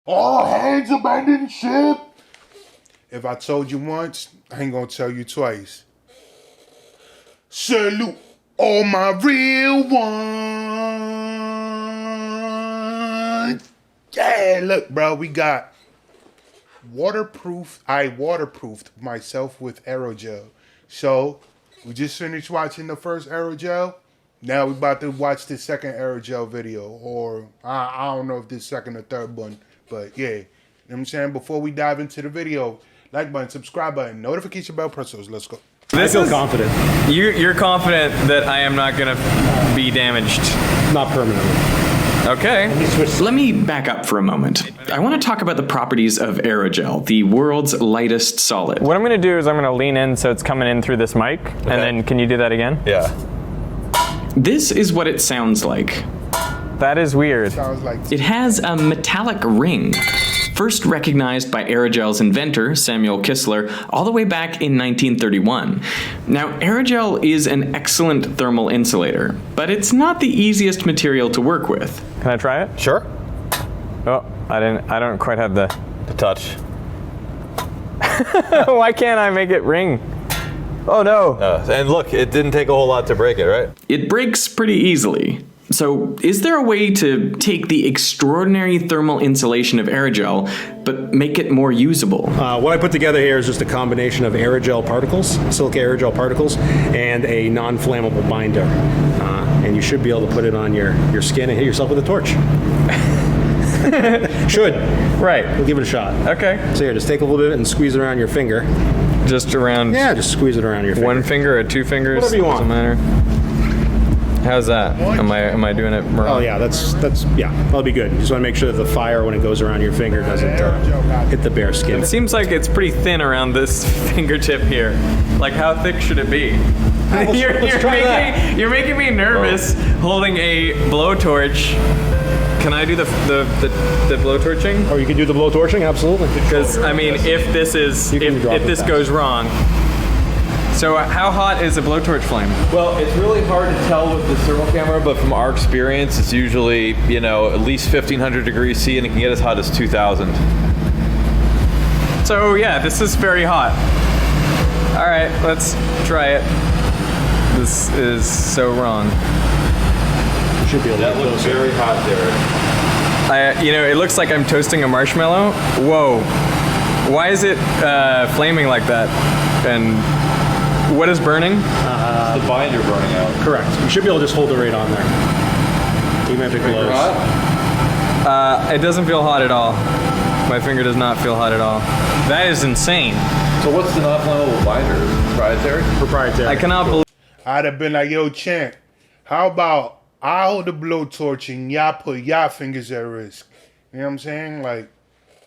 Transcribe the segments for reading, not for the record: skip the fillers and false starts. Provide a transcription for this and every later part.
All hands abandon ship. If I told you once, I ain't gonna tell you twice. Salute all my real ones. Yeah, look, bro, we got waterproof. I waterproofed myself with Aerogel. So we just finished watching the first Aerogel. Now we about to watch the second Aerogel video, or I don't know if this second or third one, but yeah. You know what I'm saying? Before we dive into the video, like button, subscribe button, notification bell, press those. Let's go. I feel confident. You're confident that I am not gonna be damaged. Not permanently. Okay. Let me back up for a moment. I want to talk about the properties of Aerogel, the world's lightest solid. What I'm gonna do is I'm gonna lean in so it's coming in through this mic, and then can you do that again? Yeah. This is what it sounds like. That is weird. Sounds like It has a metallic ring, first recognized by Aerogel's inventor, Samuel Kistler, all the way back in 1931. Now, Aerogel is an excellent thermal insulator, but it's not the easiest material to work with. Can I try it? Sure. Oh, I don't quite have the touch. Why can't I make it ring? Oh no. And look, it didn't take a whole lot to break it, right? It breaks pretty easily. So, is there a way to take the extraordinary thermal insulation of Aerogel, but make it more usable? What I put together here is just a combination of aerogel particles, silica aerogel particles, and a non-flammable binder. And you should be able to put it on your skin and hit yourself with a torch. Should. Right. We'll give it a shot. Okay. So here, just take a little bit and squeeze it around your finger. Just around. Yeah, just squeeze it around your finger. One finger or two fingers. Whatever you want. Doesn't matter. How's that? Am I doing it wrong? Oh yeah, that's yeah, that'll be good. You just want to make sure that the fire when it goes around your finger doesn't hit the bare skin. It seems like it's pretty thin around this fingertip here. Like, how thick should it be? You're making me nervous holding a blowtorch. Can I do the blowtorching? Or you can do the blowtorching, absolutely. Because I mean, if this goes wrong. So how hot is a blowtorch flame? Well, it's really hard to tell with the thermal camera, but from our experience, it's usually, at least 1500 degrees C, and it can get as hot as 2000. So yeah, this is very hot. All right, let's try it. This is so wrong. You should be able to That looks very hot there. It looks like I'm toasting a marshmallow. Whoa. Why is it flaming like that? And what is burning? It's the binder burning out. Correct. You should be able to just hold it right on there. Even if it glows. It doesn't feel hot at all. My finger does not feel hot at all. That is insane. So what's the non-flammable binder? Proprietary? Proprietary. I cannot believe. I'd have been like, yo, Champ, how about I hold the blowtorch and y'all put y'all fingers at risk? You know what I'm saying? Like,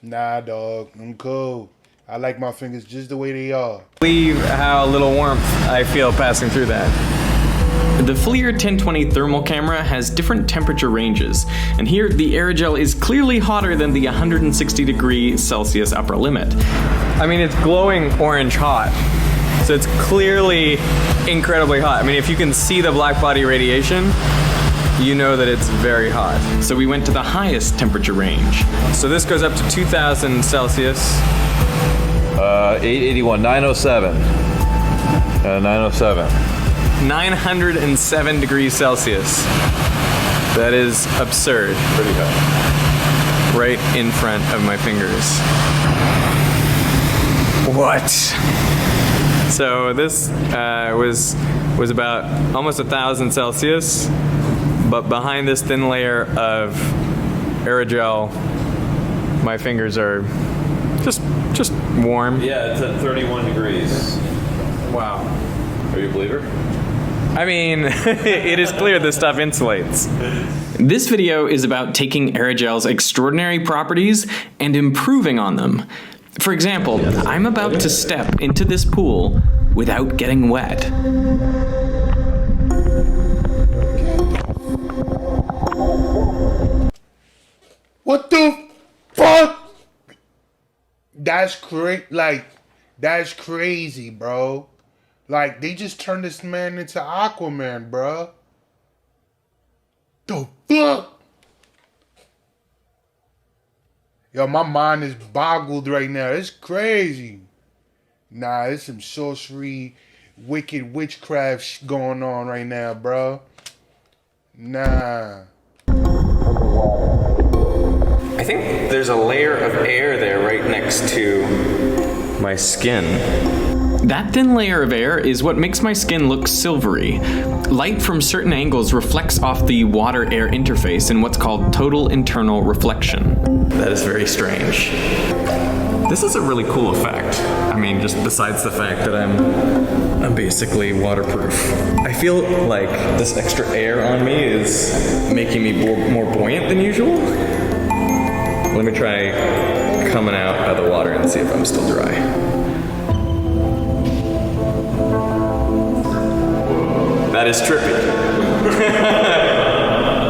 nah, dog, I'm cool. I like my fingers just the way they are. Believe how little warmth I feel passing through that. The FLIR 1020 thermal camera has different temperature ranges, and here the Aerogel is clearly hotter than the 160 degree Celsius upper limit. I mean, it's glowing orange hot. So it's clearly incredibly hot. I mean, if you can see the black body radiation, you know that it's very hot. So we went to the highest temperature range. So this goes up to 2000 Celsius. 881, 907. 907. 907 degrees Celsius. That is absurd. Pretty hot. Right in front of my fingers. What? So this was about almost 1000 Celsius, but behind this thin layer of Aerogel, my fingers are just warm. Yeah, it's at 31 degrees. Wow. Are you a believer? I mean, it is clear this stuff insulates. This video is about taking Aerogel's extraordinary properties and improving on them. For example, I'm about to step into this pool without getting wet. What the fuck? That's crazy, bro. Like, they just turned this man into Aquaman, bro. The fuck? Yo, my mind is boggled right now. It's crazy. Nah, it's some sorcery, wicked witchcraft going on right now, bro. Nah. I think there's a layer of air there right next to my skin. That thin layer of air is what makes my skin look silvery. Light from certain angles reflects off the water-air interface in what's called total internal reflection. That is very strange. This is a really cool effect. I mean, just besides the fact that I'm basically waterproof. I feel like this extra air on me is making me more buoyant than usual. Let me try coming out of the water and see if I'm still dry. That is trippy.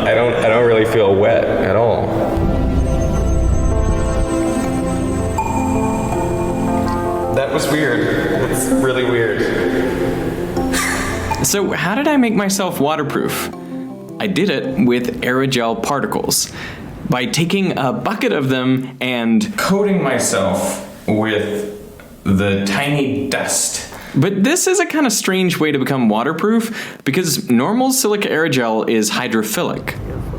I don't really feel wet at all. That was weird. That's really weird. So how did I make myself waterproof? I did it with aerogel particles. By taking a bucket of them and coating myself with the tiny dust. But this is a kind of strange way to become waterproof because normal silica aerogel is hydrophilic.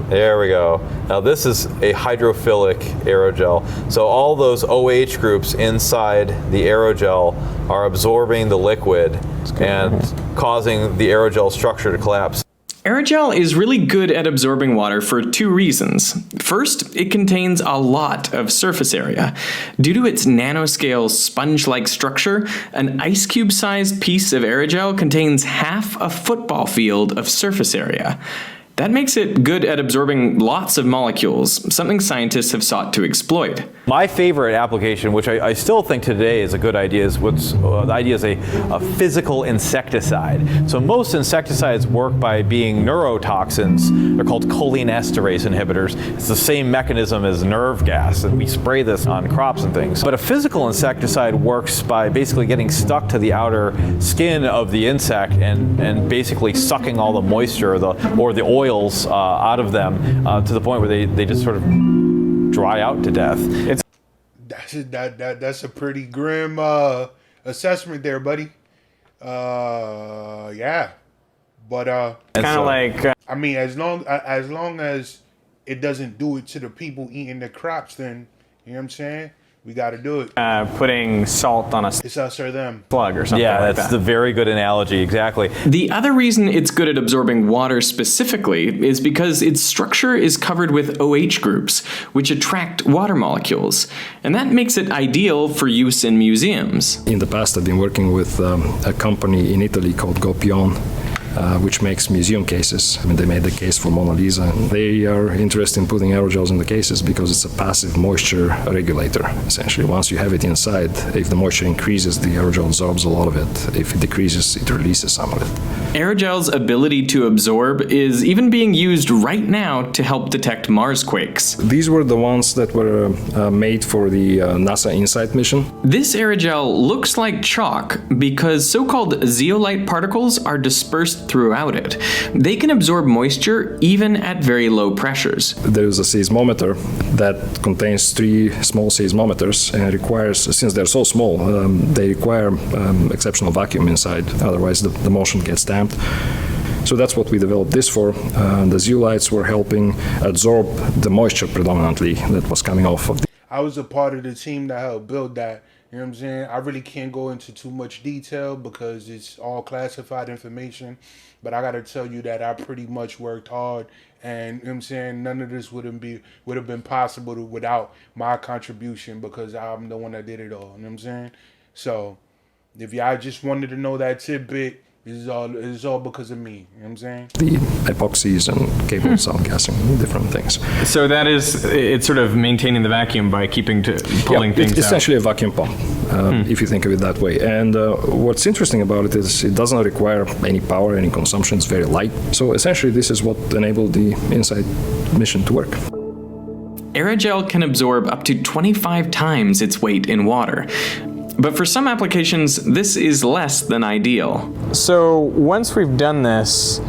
There we go. Now this is a hydrophilic aerogel. So all those OH groups inside the aerogel are absorbing the liquid and causing the aerogel structure to collapse. Aerogel is really good at absorbing water for two reasons. First, it contains a lot of surface area. Due to its nanoscale sponge-like structure, an ice cube-sized piece of aerogel contains half a football field of surface area. That makes it good at absorbing lots of molecules, something scientists have sought to exploit. My favorite application, which I still think today is a good idea, is the idea is a physical insecticide. So most insecticides work by being neurotoxins. They're called cholinesterase inhibitors. It's the same mechanism as nerve gas, and we spray this on crops and things. But a physical insecticide works by basically getting stuck to the outer skin of the insect and basically sucking all the moisture or the oils out of them to the point where they just sort of dry out to death. That's a pretty grim assessment there, buddy. Yeah, but Kind of like I mean, as long as it doesn't do it to the people eating the crops, then you know what I'm saying. We got to do it. putting salt on a It's us or them. plug or something Yeah, like that's that. a very good analogy, exactly. The other reason it's good at absorbing water specifically is because its structure is covered with OH groups, which attract water molecules. And that makes it ideal for use in museums. In the past, I've been working with a company in Italy called Gopion, which makes museum cases. I mean, they made the case for Mona Lisa. And they are interested in putting aerogels in the cases because it's a passive moisture regulator, essentially. Once you have it inside, if the moisture increases, the aerogel absorbs a lot of it. If it decreases, it releases some of it. Aerogel's ability to absorb is even being used right now to help detect Mars quakes. These were the ones that were made for the NASA InSight mission. This aerogel looks like chalk because so-called zeolite particles are dispersed throughout it. They can absorb moisture even at very low pressures. There is a seismometer that contains 3 small seismometers and requires, since they're so small, they require exceptional vacuum inside, otherwise the motion gets damped. So that's what we developed this for. The zeolites were helping absorb the moisture predominantly that was coming off of the I was a part of the team that helped build that. You know what I'm saying? I really can't go into too much detail because it's all classified information. But I got to tell you that I pretty much worked hard. And you know what I'm saying? None of this would have been possible without my contribution because I'm the one that did it all. You know what I'm saying? So if y'all just wanted to know that tidbit, it's all because of me. You know what I'm saying? the epoxies and cable outgassing, different things. So that is, it's sort of maintaining the vacuum by pulling things It's out. essentially a vacuum pump, if you think of it that way. And what's interesting about it is it doesn't require any power, any consumption. It's very light. So essentially, this is what enabled the InSight mission to work. Aerogel can absorb up to 25 times its weight in water. But for some applications, this is less than ideal. So once we've done this,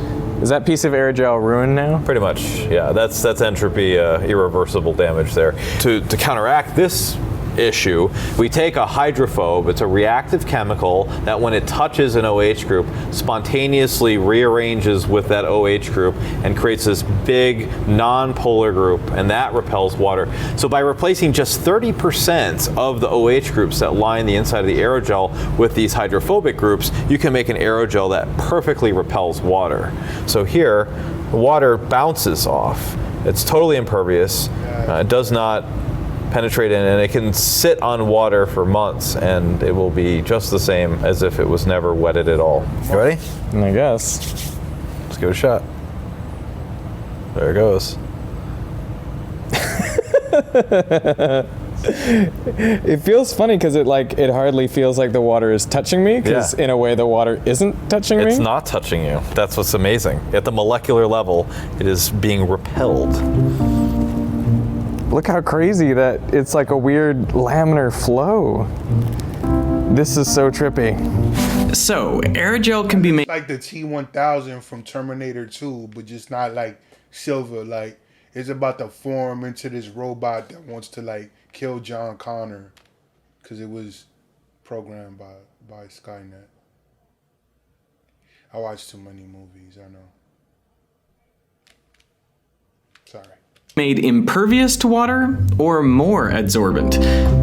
Is that piece of aerogel ruined now? Pretty much, yeah. That's entropy, irreversible damage there. To counteract this issue, we take a hydrophobe. It's a reactive chemical that when it touches an OH group, spontaneously rearranges with that OH group and creates this big non-polar group, and that repels water. So by replacing just 30% of the OH groups that line the inside of the aerogel with these hydrophobic groups, you can make an aerogel that perfectly repels water. So here, the water bounces off. It's totally impervious. It does not penetrate in, and it can sit on water for months and it will be just the same as if it was never wetted at all. You ready? I guess. Let's give it a shot. There it goes. It feels funny because it hardly feels like the water is touching me, because in a way the water isn't touching me. It's not touching you. That's what's amazing. At the molecular level, it is being repelled. Look how crazy that it's like a weird laminar flow. This is so trippy. So, aerogel can be made Like the T-1000 from Terminator 2, but just not like silver. Like, it's about to form into this robot that wants to like kill John Connor because it was programmed by Skynet. I watch too many movies, I know. Sorry. made impervious to water or more adsorbent.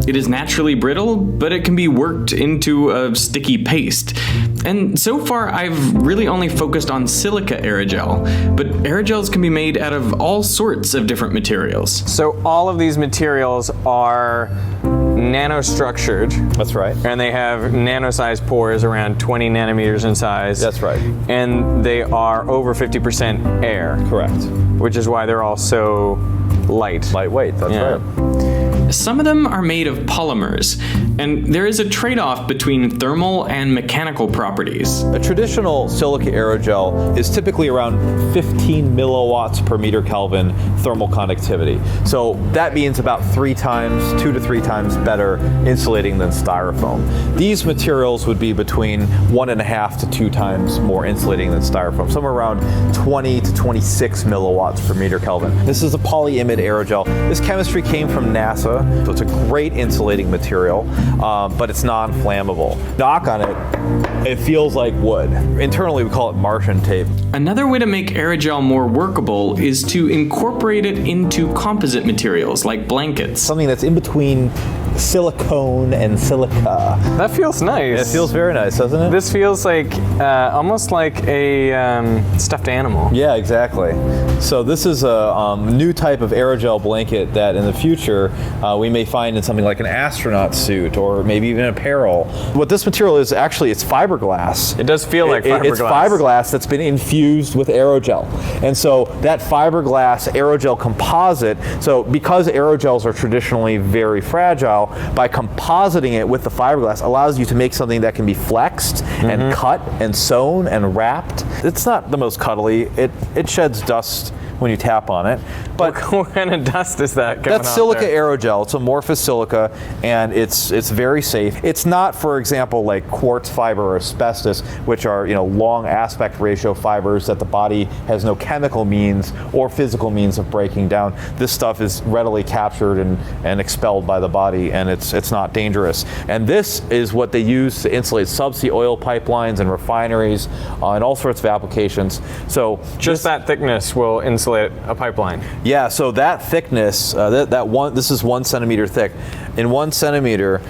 It is naturally brittle, but it can be worked into a sticky paste. And so far, I've really only focused on silica aerogel, but aerogels can be made out of all sorts of different materials. So all of these materials are nanostructured. That's right. And they have nano-sized pores around 20 nanometers in size. That's right. And they are over 50% air. Correct. Which is why they're all so light. Lightweight, that's right. Some of them are made of polymers, and there is a trade-off between thermal and mechanical properties. A traditional silica aerogel is typically around 15 milliwatts per meter Kelvin thermal conductivity. So that means about 2 to 3 times better insulating than styrofoam. These materials would be between 1.5 to 2 times more insulating than styrofoam, somewhere around 20 to 26 milliwatts per meter Kelvin. This is a polyimide aerogel. This chemistry came from NASA. So it's a great insulating material, but it's non-flammable. Knock on it, it feels like wood. Internally, we call it Martian tape. Another way to make aerogel more workable is to incorporate it into composite materials like blankets. Something that's in between silicone and silica. That feels nice. It feels very nice, doesn't it? This feels like almost like a stuffed animal. Yeah, exactly. So this is a new type of aerogel blanket that in the future we may find in something like an astronaut suit or maybe even apparel. What this material is actually, it's fiberglass. It does feel like fiberglass. It's fiberglass that's been infused with aerogel. And so that fiberglass aerogel composite, so because aerogels are traditionally very fragile, by compositing it with the fiberglass allows you to make something that can be flexed and cut and sewn and wrapped. It's not the most cuddly. It sheds dust when you tap on it. But what kind of dust is that coming that's out silica there? aerogel. It's amorphous silica, and it's very safe. It's not, for example, like quartz fiber or asbestos, which are long aspect ratio fibers that the body has no chemical means or physical means of breaking down. This stuff is readily captured and expelled by the body, and it's not dangerous. And this is what they use to insulate subsea oil pipelines and refineries and all sorts of applications. So just that thickness will insulate a pipeline. Yeah, so that thickness, this is 1 centimeter thick. In 1 centimeter,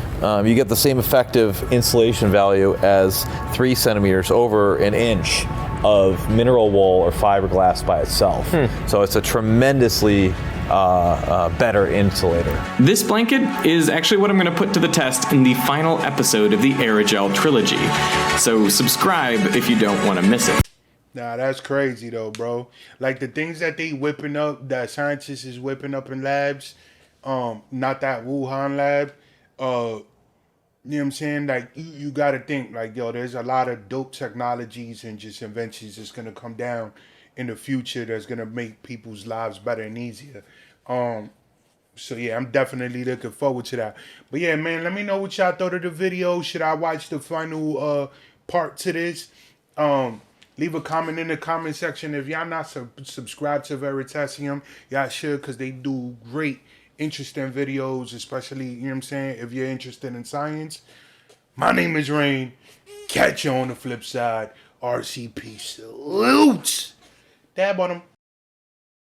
you get the same effective insulation value as 3 centimeters over an inch of mineral wool or fiberglass by itself. So it's a tremendously better insulator. This blanket is actually what I'm going to put to the test in the final episode of the Aerogel trilogy. So subscribe if you don't want to miss it. Nah, that's crazy though, bro. Like the things that they whipping up, that scientists is whipping up in labs, not that Wuhan lab, you know what I'm saying? Like you gotta think like, yo, there's a lot of dope technologies and just inventions that's gonna come down in the future that's gonna make people's lives better and easier. So yeah, I'm definitely looking forward to that. But yeah, man, let me know what y'all thought of the video. Should I watch the final part to this? Leave a comment in the comment section. If y'all not subscribed to Veritasium, y'all should, because they do great, interesting videos, especially, you know what I'm saying, if you're interested in science. My name is Rain. Catch you on the flip side. RCP salutes. Dab on them.